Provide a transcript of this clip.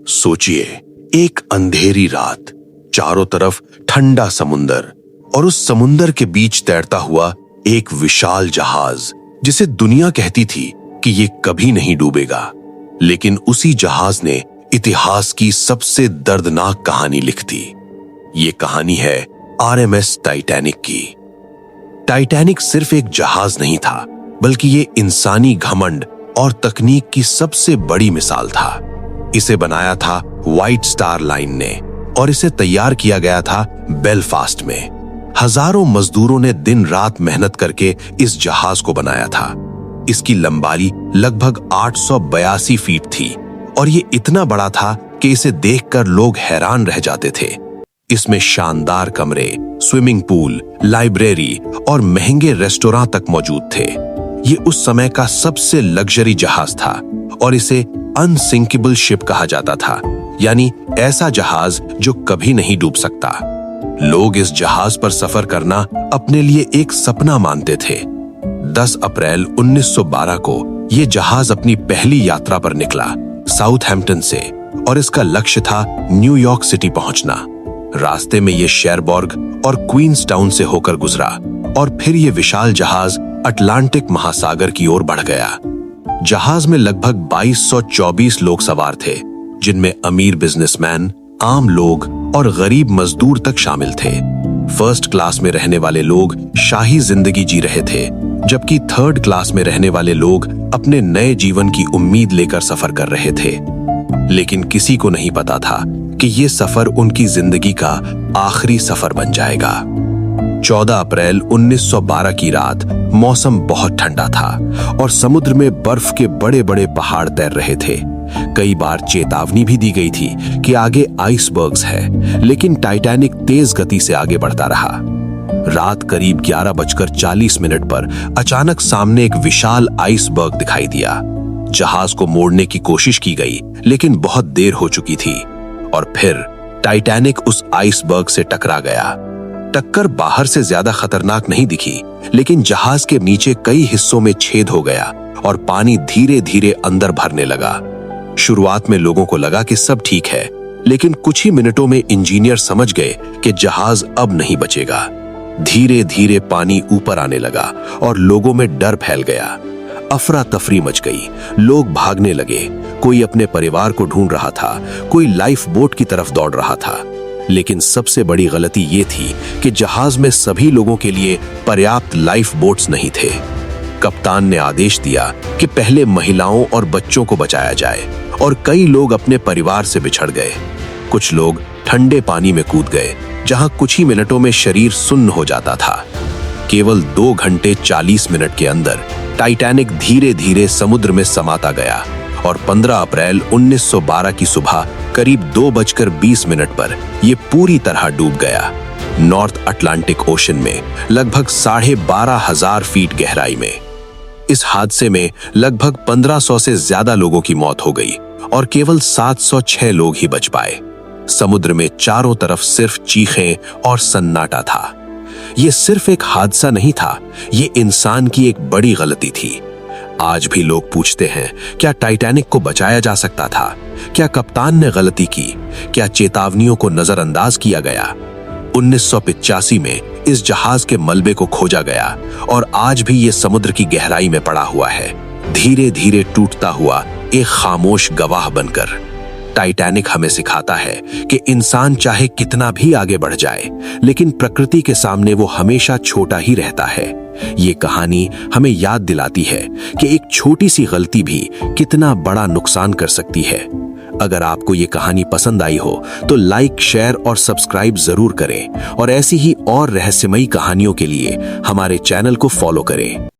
सोचिए, एक अंधेरी रात, चारों तरफ ठंडा समुंदर और उस समुंदर के बीच तैरता हुआ एक विशाल जहाज जिसे दुनिया कहती थी कि ये कभी नहीं डूबेगा। लेकिन उसी जहाज ने इतिहास की सबसे दर्दनाक कहानी लिख दी। ये कहानी है आरएमएस टाइटैनिक की। टाइटैनिक सिर्फ एक जहाज नहीं था, बल्कि ये इंसानी घमंड और तकनीक की सबसे बड़ी मिसाल था। इसे बनाया था व्हाइट स्टार लाइन ने और इसे तैयार किया गया था बेलफास्ट में। हजारों मजदूरों ने दिन रात मेहनत करके इस जहाज को बनाया था। इसकी लंबाई लगभग 882 फीट थी और ये इतना बड़ा था कि इसे देखकर लोग हैरान रह जाते थे। इसमें शानदार कमरे, स्विमिंग पूल, लाइब्रेरी और महंगे रेस्टोरेंट तक मौजूद थे। ये उस समय का सबसे लग्जरी जहाज था और इसे अनसिंकेबल शिप कहा जाता था, यानी ऐसा जहाज जो कभी नहीं डूब सकता। लोग इस जहाज पर सफर करना अपने लिए एक सपना मानते थे। 10 अप्रैल 1912 को यह जहाज अपनी पहली यात्रा पर निकला साउथहैम्पटन से और इसका लक्ष्य था न्यूयॉर्क सिटी पहुंचना। रास्ते में यह शेरबर्ग और क्वींसटाउन से होकर गुजरा और फिर यह विशाल जहाज अटलांटिक महासागर की ओर बढ़ गया। जहाज में लगभग 2224 लोग सवार थे, जिनमें अमीर बिजनेसमैन, आम लोग और गरीब मजदूर तक शामिल थे। फर्स्ट क्लास में रहने वाले लोग शाही जिंदगी जी रहे थे, जबकि थर्ड क्लास में रहने वाले लोग अपने नए जीवन की उम्मीद लेकर सफर कर रहे थे। लेकिन किसी को नहीं पता था कि ये सफर उनकी जिंदगी का आखिरी सफर बन जाएगा। 14 अप्रैल 1912 की रात मौसम बहुत ठंडा था और समुद्र में बर्फ के बड़े बड़े पहाड़ तैर रहे थे। कई बार चेतावनी भी दी गई थी कि आगे आइसबर्ग्स है, लेकिन टाइटैनिक तेज गति से आगे बढ़ता रहा। रात करीब 11:40 पर अचानक सामने एक विशाल आइसबर्ग दिखाई दिया। जहाज को मोड़ने की कोशिश की गई, लेकिन बहुत देर हो चुकी थी और फिर टाइटैनिक उस आइसबर्ग से टकरा गया। टक्कर बाहर से ज्यादा खतरनाक नहीं दिखी, लेकिन जहाज के नीचे कई हिस्सों में छेद हो गया और पानी धीरे धीरे अंदर भरने लगा। शुरुआत में लोगों को लगा कि सब ठीक है, लेकिन कुछ ही मिनटों में इंजीनियर समझ गए कि जहाज अब नहीं बचेगा। धीरे धीरे पानी ऊपर आने लगा और लोगों में डर फैल गया। अफरा तफरी मच गई, लोग भागने लगे। कोई अपने परिवार को ढूंढ रहा था, कोई लाइफ बोट की तरफ दौड़ रहा था। लेकिन सबसे बड़ी गलती ये थी कि जहाज में सभी लोगों के लिए पर्याप्त लाइफ बोट्स नहीं थे। कप्तान ने आदेश दिया कि पहले महिलाओं और बच्चों को बचाया जाए और कई लोग अपने परिवार से बिछड़ गए। कुछ लोग ठंडे पानी में कूद गए, जहां कुछ ही मिनटों में शरीर सुन्न हो जाता था। केवल 2 घंटे 40 मिनट के अंदर टाइटैनिक धीरे धीरे समुद्र में समाता गया और 15 अप्रैल 1912 की सुबह करीब 2:20 पर यह पूरी तरह डूब गया, नॉर्थ अटलांटिक ओशन में लगभग 12,500 फीट गहराई में। इस हादसे में लगभग 1500 से ज्यादा लोगों की मौत हो गई और केवल 706 लोग ही बच पाए। समुद्र में चारों तरफ सिर्फ चीखें और सन्नाटा था। यह सिर्फ एक हादसा नहीं था, ये इंसान की एक बड़ी गलती थी। आज भी लोग पूछते हैं, क्या टाइटैनिक को बचाया जा सकता था? क्या कप्तान ने गलती की? क्या चेतावनियों को नजरअंदाज किया गया? 1985 में इस जहाज के मलबे को खोजा गया और आज भी ये समुद्र की गहराई में पड़ा हुआ है, धीरे धीरे टूटता हुआ एक खामोश गवाह बनकर। टाइटैनिक हमें सिखाता है कि इंसान चाहे कितना भी आगे बढ़ जाए, लेकिन प्रकृति के सामने वो हमेशा छोटा ही रहता है। ये कहानी हमें याद दिलाती है कि एक छोटी सी गलती भी कितना बड़ा नुकसान कर सकती है। अगर आपको ये कहानी पसंद आई हो तो लाइक, शेयर और सब्सक्राइब जरूर करें और ऐसी ही और रहस्यमयी कहानियों के लिए हमारे चैनल को फॉलो करें।